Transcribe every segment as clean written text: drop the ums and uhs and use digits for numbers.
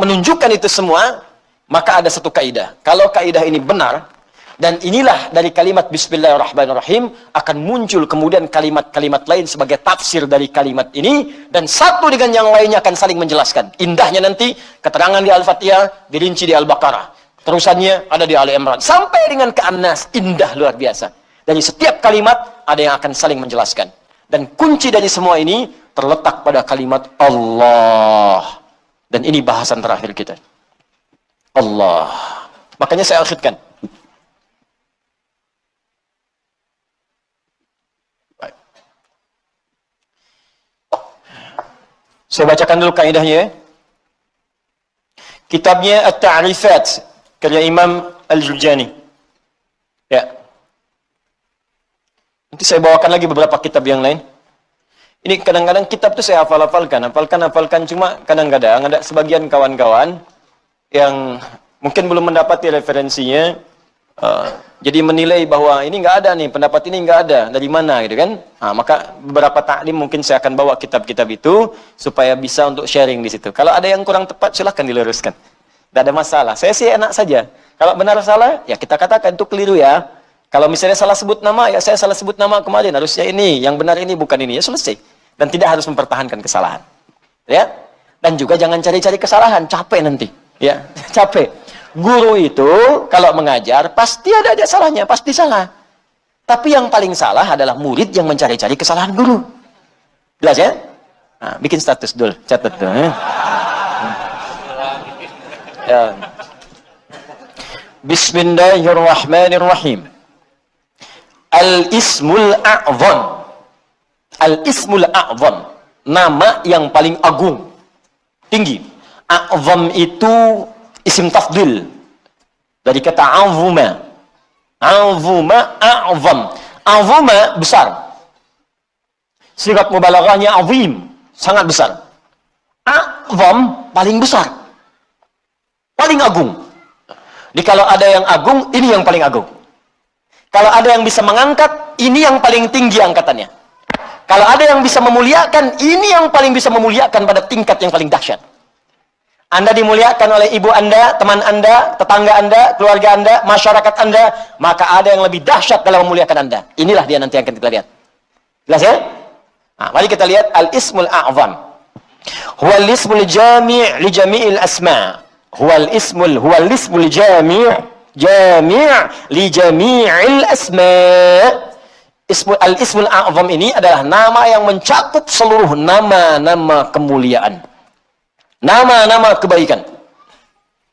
menunjukkan itu semua, maka ada satu kaidah. Kalau kaidah ini benar, dan inilah dari kalimat Bismillahirrahmanirrahim akan muncul kemudian kalimat-kalimat lain sebagai tafsir dari kalimat ini, dan satu dengan yang lainnya akan saling menjelaskan. Indahnya nanti keterangan di Al-Fatihah dirinci di Al-Baqarah, terusannya ada di Ali Imran sampai dengan ke An-Nas. Indah luar biasa. Dari setiap kalimat ada yang akan saling menjelaskan, dan kunci dari semua ini terletak pada kalimat Allah. Dan ini bahasan terakhir kita, Allah. Makanya saya akhirkan. Saya bacakan dulu kaidahnya. Kitabnya At-Ta'rifat karya Imam Al-Jurjani. Ya. Nanti saya bawakan lagi beberapa kitab yang lain. Ini kadang-kadang kitab itu saya hafalkan, cuma kadang-kadang ada sebagian kawan-kawan yang mungkin belum mendapati referensinya, jadi menilai bahwa ini nggak ada nih, pendapat ini nggak ada, dari mana gitu kan. Nah, maka beberapa taklim mungkin saya akan bawa kitab-kitab itu supaya bisa untuk sharing di situ. Kalau ada yang kurang tepat silahkan diluruskan, tidak ada masalah. Saya sih enak saja. Kalau benar salah ya kita katakan itu keliru ya. Kalau misalnya salah sebut nama, ya saya salah sebut nama kemarin, harusnya ini, yang benar ini, bukan ini, ya selesai. Dan tidak harus mempertahankan kesalahan. Ya. Dan juga jangan cari-cari kesalahan, capek nanti. Ya, capek. Guru itu kalau mengajar pasti ada aja salahnya, pasti salah. Tapi yang paling salah adalah murid yang mencari-cari kesalahan guru. Jelas ya? Nah, bikin status dulu, catat tuh. Ya. Bismillahirrahmanirrahim. Al-Ismul A'zam. Al-Ismul A'zam, nama yang paling agung, tinggi. A'zam itu isim tafdil dari kata azuma. Azuma, a'zam. Azuma besar. Sigat mubalaghahnya azim, sangat besar. A'zam paling besar, paling agung. Jadi kalau ada yang agung, ini yang paling agung. Kalau ada yang bisa mengangkat, ini yang paling tinggi angkatannya. Kalau ada yang bisa memuliakan, ini yang paling bisa memuliakan pada tingkat yang paling dahsyat. Anda dimuliakan oleh ibu Anda, teman Anda, tetangga Anda, keluarga Anda, masyarakat Anda, maka ada yang lebih dahsyat dalam memuliakan Anda. Inilah dia nanti yang akan kita lihat. Jelas ya? Nah, mari kita lihat Al-Ismul A'zam. Huwal ismul jami' li jami'il asma'. Huwal ismul jami' li jami'il asma'. Al-Ismul A'zam ini adalah nama yang mencakup seluruh nama-nama kemuliaan, nama-nama kebaikan.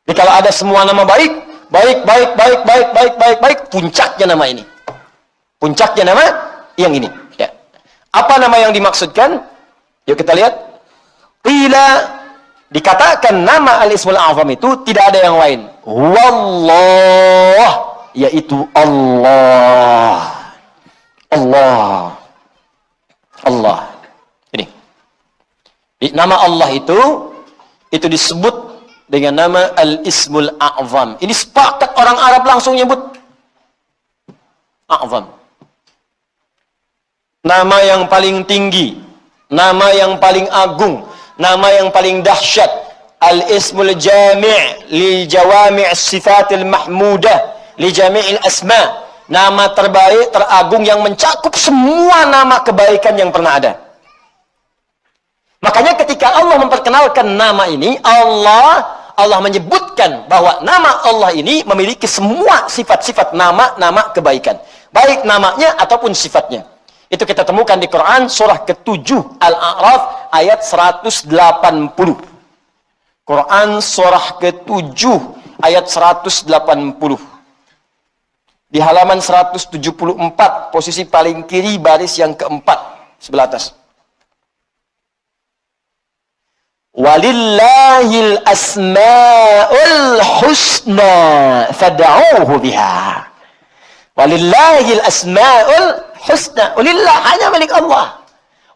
Jadi kalau ada semua nama baik, puncaknya nama ini. Puncaknya nama yang ini. Ya. Apa nama yang dimaksudkan? Yuk kita lihat. Qila, dikatakan nama Al-Ismul A'zam itu tidak ada yang lain. Wallah, yaitu Allah. Allah. Allah. Ini. Nama Allah itu disebut dengan nama Al-Ismul A'zam. Ini sepakat orang Arab langsung nyebut A'zam. Nama yang paling tinggi, nama yang paling agung, nama yang paling dahsyat. Al-Ismul Jami' li Jawami' Sifatil Mahmudah li Jami'il Asma'. Nama terbaik, teragung yang mencakup semua nama kebaikan yang pernah ada. Makanya ketika Allah memperkenalkan nama ini, Allah menyebutkan bahwa nama Allah ini memiliki semua sifat-sifat nama-nama kebaikan. Baik namanya ataupun sifatnya. Itu kita temukan di Quran surah ke-7 Al-A'raf ayat 180. Quran surah ke-7 ayat 180. Di halaman 174, posisi paling kiri, baris yang keempat, sebelah atas. Walillahil asma'ul husna fad'uuhu biha. Walillahil asma'ul husna. Walillah, hanya milik Allah.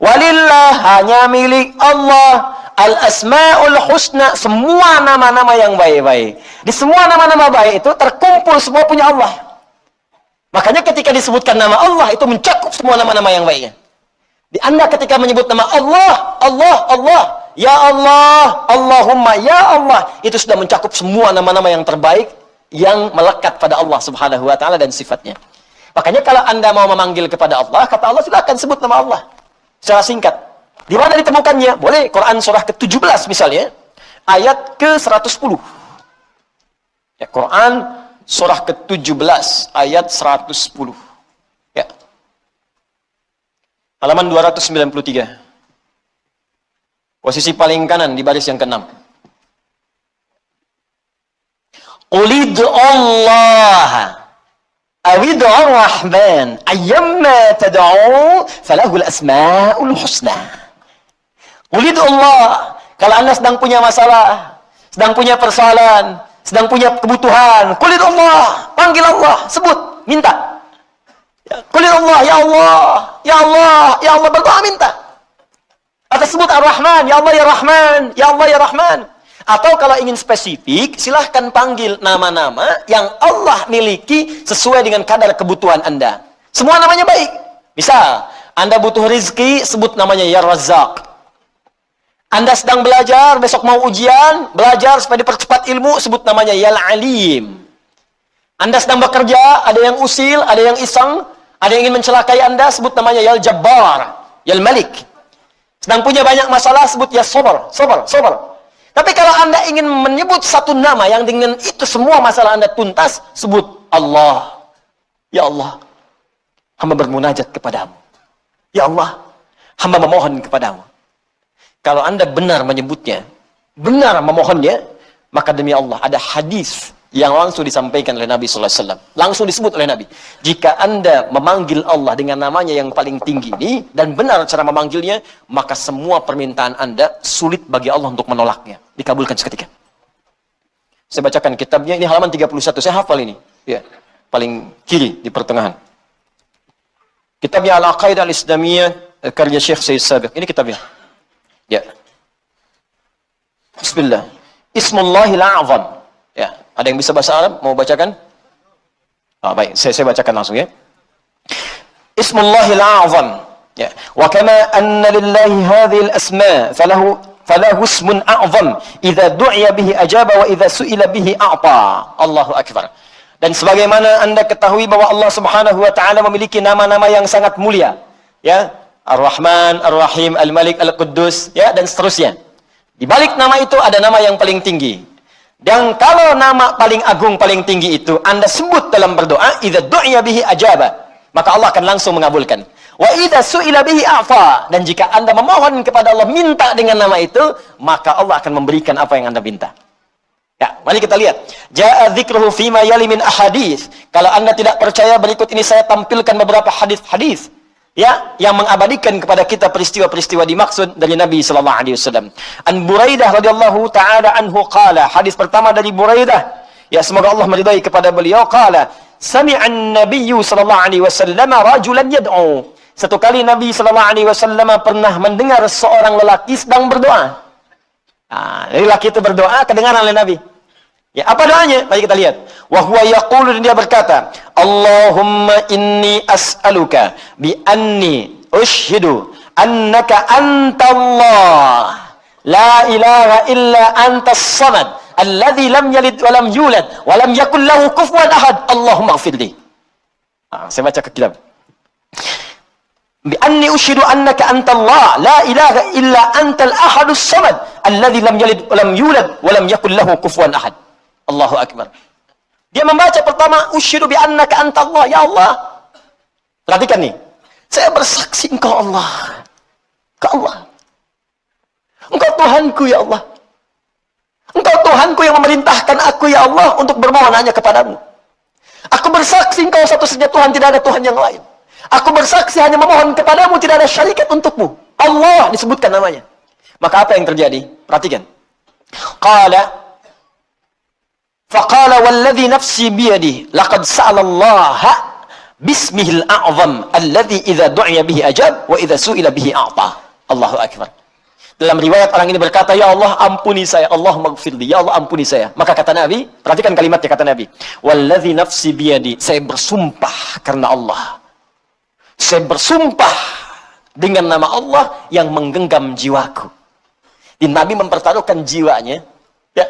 Walillah, hanya milik Allah. Al-asma'ul husna, semua nama-nama yang baik-baik. Di semua nama-nama baik itu terkumpul semua punya Allah. Makanya ketika disebutkan nama Allah, itu mencakup semua nama-nama yang baiknya. Di Anda ketika menyebut nama Allah, ya Allah, Allahumma, ya Allah. Itu sudah mencakup semua nama-nama yang terbaik yang melekat pada Allah Subhanahu wa taala dan sifatnya. Makanya kalau Anda mau memanggil kepada Allah, kata Allah silakan sebut nama Allah secara singkat. Di mana ditemukannya? Boleh Quran surah ke-17 misalnya, ayat ke-110. Ya, Quran surah ke-17 ayat 110. Ya. Halaman 293. Posisi paling kanan di baris yang ke-6. Qulid'u Allah awid'u Rahman ayyamma tad'u falahul asma'ul husna. Qulid'u Allah. Kalau Anda sedang punya masalah, sedang punya persoalan, sedang punya kebutuhan, qulid'u Allah, panggil Allah, sebut, minta. Qulid'u Allah, ya Allah, ya Allah, ya Allah, berdoa minta. Atau sebut Ar-Rahman, ya Allah ya Rahman, ya Allah ya Rahman. Atau kalau ingin spesifik, silahkan panggil nama-nama yang Allah miliki sesuai dengan kadar kebutuhan Anda. Semua namanya baik. Misal, Anda butuh rezeki, sebut namanya ya Razzaq. Anda sedang belajar, besok mau ujian, belajar supaya dipercepat ilmu, sebut namanya ya Alim. Anda sedang bekerja, ada yang usil, ada yang iseng, ada yang ingin mencelakai Anda, sebut namanya ya Jabbar, ya Malik. Sedang punya banyak masalah, sebut ya Sabar, Sabar, Sabar. Tapi kalau Anda ingin menyebut satu nama yang dengan itu semua masalah Anda tuntas, sebut Allah. Ya Allah, hamba bermunajat kepadamu. Ya Allah, hamba memohon kepadamu. Kalau Anda benar menyebutnya, benar memohonnya, maka demi Allah ada hadis yang langsung disampaikan oleh Nabi sallallahu alaihi wasallam. Langsung disebut oleh Nabi. Jika Anda memanggil Allah dengan namanya yang paling tinggi ini dan benar cara memanggilnya, maka semua permintaan Anda sulit bagi Allah untuk menolaknya. Dikabulkan seketika. Saya bacakan kitabnya, ini halaman 31. Saya hafal ini. Ya, paling kiri di pertengahan. Kitabnya Al-Aqaidah Al-Islamiyah karya Syekh Sayyid Sabiq. Ini kitabnya. Ya. Bismillah. Ismullahil A'zam. Ya, ada yang bisa bahasa Arab? Mau bacakan? Baik, saya bacakan langsung ya. Ismullahil A'zam. Ya. Wa kama anna lillahi hadhil asma' falahu ismun a'zam idza du'iya bihi ajaba wa idza su'ila bihi a'ta. Allahu akbar. Dan sebagaimana Anda ketahui bahwa Allah Subhanahu wa taala memiliki nama-nama yang sangat mulia, ya. Ar-Rahman, Ar-Rahim, Al-Malik, Al-Quddus, ya, dan seterusnya. Di balik nama itu ada nama yang paling tinggi. Dan kalau nama paling agung, paling tinggi itu Anda sebut dalam berdoa, idza du'iya bihi ajaba, maka Allah akan langsung mengabulkan. Wa idza su'ila bihi a'ta, dan jika Anda memohon kepada Allah minta dengan nama itu, maka Allah akan memberikan apa yang Anda minta. Ya, mari kita lihat. Ja'a dzikruhu fima yali min ahadits. Kalau Anda tidak percaya, berikut ini saya tampilkan beberapa hadis-hadis, ya, yang mengabadikan kepada kita peristiwa-peristiwa dimaksud dari Nabi sallallahu alaihi wasallam. An Buraidah radhiyallahu taala anhu qala, hadis pertama dari Buraidah, ya semoga Allah meridai kepada beliau, qala sami'a an-nabiyyu sallallahu alaihi wasallam rajulan yad'u. Satu kali Nabi sallallahu alaihi wasallam pernah mendengar seorang lelaki sedang berdoa. Lelaki itu berdoa kedengaran oleh Nabi. Ya, apa doanya? Mari kita lihat. Wa huwa yaqulu, dia berkata, Allahumma inni as'aluka bi anni ushhidu annaka antallah la ilaha illa antas samad alladhi lam yalid wa lam yulad wa lam yakul lahu kufuwan ahad. Allahumma ighfirli. Saya baca ke kitab. Bi anni ushhidu annaka antallah la ilaha illa antal ahadus samad alladhi lam yalid wa lam yulad wa lam yakul lahu kufuwan ahad. Allahu akbar. Dia membaca pertama, usyhidu bi annaka antallah, ya Allah. Perhatikan nih. Saya bersaksi Engkau Allah. Engkau Allah. Engkau Tuhanku ya Allah. Engkau Tuhanku yang memerintahkan aku ya Allah untuk bermohon hanya kepadamu. Aku bersaksi Engkau satu-satunya Tuhan, tidak ada Tuhan yang lain. Aku bersaksi hanya memohon kepadamu, tidak ada syarikat untukmu. Allah disebutkan namanya. Maka apa yang terjadi? Perhatikan. Faqala walladhi nafsi biyadihi laqad sa'ala Allah bismihil a'zam alladhi idza du'iya bihi ajab wa idza su'ila bihi a'ta. Allahu akbar. Dalam riwayat orang ini berkata, ya Allah ampuni saya, Allah maghfirli, ya Allah ampuni saya. Maka kata Nabi, perhatikan kalimatnya, kata Nabi, walladhi nafsi biyadi, saya bersumpah karena Allah. Saya bersumpah dengan nama Allah yang menggenggam jiwaku. Nabi mempertaruhkan jiwanya, ya,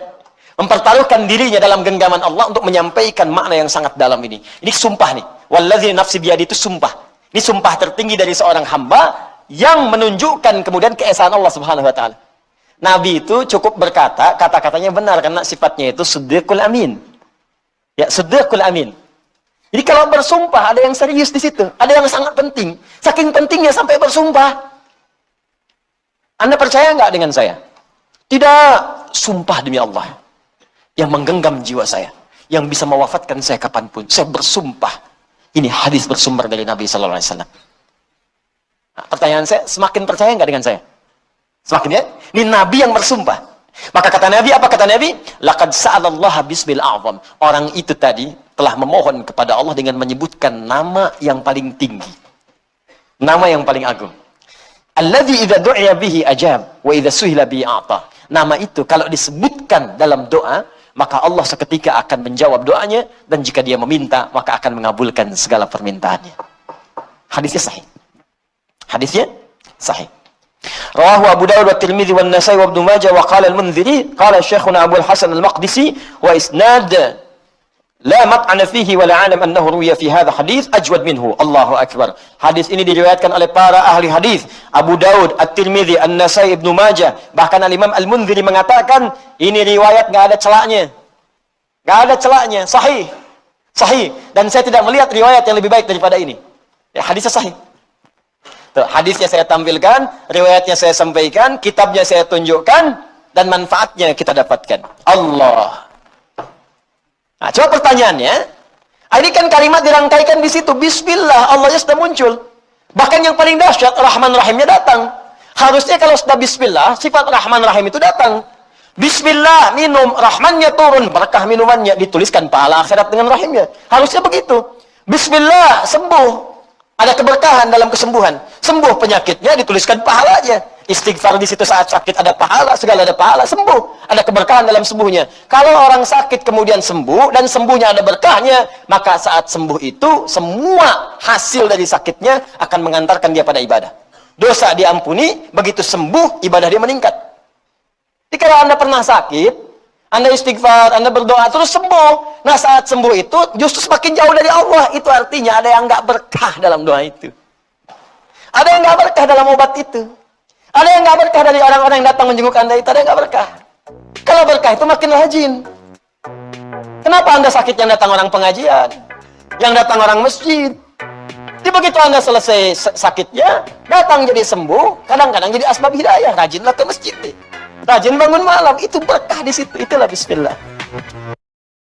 mempertaruhkan dirinya dalam genggaman Allah untuk menyampaikan makna yang sangat dalam ini. Ini sumpah nih. Wallazi nafsi biyadi itu sumpah. Ini sumpah tertinggi dari seorang hamba yang menunjukkan kemudian keesaan Allah Subhanahu wa taala. Nabi itu cukup berkata, kata-katanya benar karena sifatnya itu siddiqul amin. Ya, siddiqul amin. Jadi kalau bersumpah ada yang serius di situ, ada yang sangat penting. Saking pentingnya sampai bersumpah. Anda percaya nggak dengan saya? Tidak, sumpah demi Allah yang menggenggam jiwa saya, yang bisa mewafatkan saya kapanpun. Saya bersumpah. Ini hadis bersumber dari Nabi Sallallahu Alaihi Wasallam. Nah, pertanyaan saya, semakin percaya nggak dengan saya? Semakin ya? Ini Nabi yang bersumpah. Maka kata Nabi, apa kata Nabi? Laqad sa'alallaha bismil a'zam. Orang itu tadi telah memohon kepada Allah dengan menyebutkan nama yang paling tinggi. Nama yang paling agung. Alladzi idza du'iya bihi ajab wa idza suhila bihi a'ta. Nama itu kalau disebutkan dalam doa, maka Allah seketika akan menjawab doanya, dan jika dia meminta, maka akan mengabulkan segala permintaannya. Hadisnya sahih. Hadisnya sahih. Rawahu Abu Dawud wa Tirmidzi wa An-Nasa'i wa Ibnu Majah wa qala Al-Munziri qala Syekhuna Abu Al-Hasan Al-Maqdisi wa isnad la mat'ana fihi wa la alam annahu ruwiya fi hadha hadis ajwad minhu. Allahu akbar. Hadis ini diriwayatkan oleh para ahli hadis, Abu Daud, At-Tirmidzi, An-Nasai, Ibnu Majah, bahkan Al-Imam Al-Munziri mengatakan ini riwayat enggak ada celaknya. Enggak ada celaknya, sahih. Sahih, dan saya tidak melihat riwayat yang lebih baik daripada ini. Ya, hadisnya sahih. Tuh, hadisnya saya tampilkan, riwayatnya saya sampaikan, kitabnya saya tunjukkan, dan manfaatnya kita dapatkan. Allah. Nah, coba pertanyaannya, ini kan kalimat dirangkaikan di situ, Bismillah, Allahnya sudah muncul. Bahkan yang paling dahsyat, Rahman Rahimnya datang. Harusnya kalau sudah Bismillah, sifat Rahman Rahim itu datang. Bismillah, minum, Rahmannya turun, berkah minumannya, dituliskan pahala akhirat dengan Rahimnya. Harusnya begitu. Bismillah, sembuh. Ada keberkahan dalam kesembuhan. Sembuh penyakitnya, dituliskan pahalanya. Istighfar di situ saat sakit ada pahala, segala ada pahala, sembuh. Ada keberkahan dalam sembuhnya. Kalau orang sakit kemudian sembuh, dan sembuhnya ada berkahnya, maka saat sembuh itu, semua hasil dari sakitnya akan mengantarkan dia pada ibadah. Dosa diampuni, begitu sembuh, ibadah dia meningkat. Jadi kalau Anda pernah sakit, Anda istighfar, Anda berdoa, terus sembuh. Nah saat sembuh itu, justru semakin jauh dari Allah. Itu artinya ada yang nggak berkah dalam doa itu. Ada yang nggak berkah dalam obat itu. Ada yang nggak berkah dari orang-orang yang datang menjenguk Anda itu. Ada yang nggak berkah. Kalau berkah itu makin rajin. Kenapa Anda sakit yang datang orang pengajian? Yang datang orang masjid? Jadi begitu Anda selesai sakitnya, datang jadi sembuh, kadang-kadang jadi asbab hidayah. Rajinlah ke masjid nih. Rajin bangun malam, itu berkah di situ. Itulah Bismillah.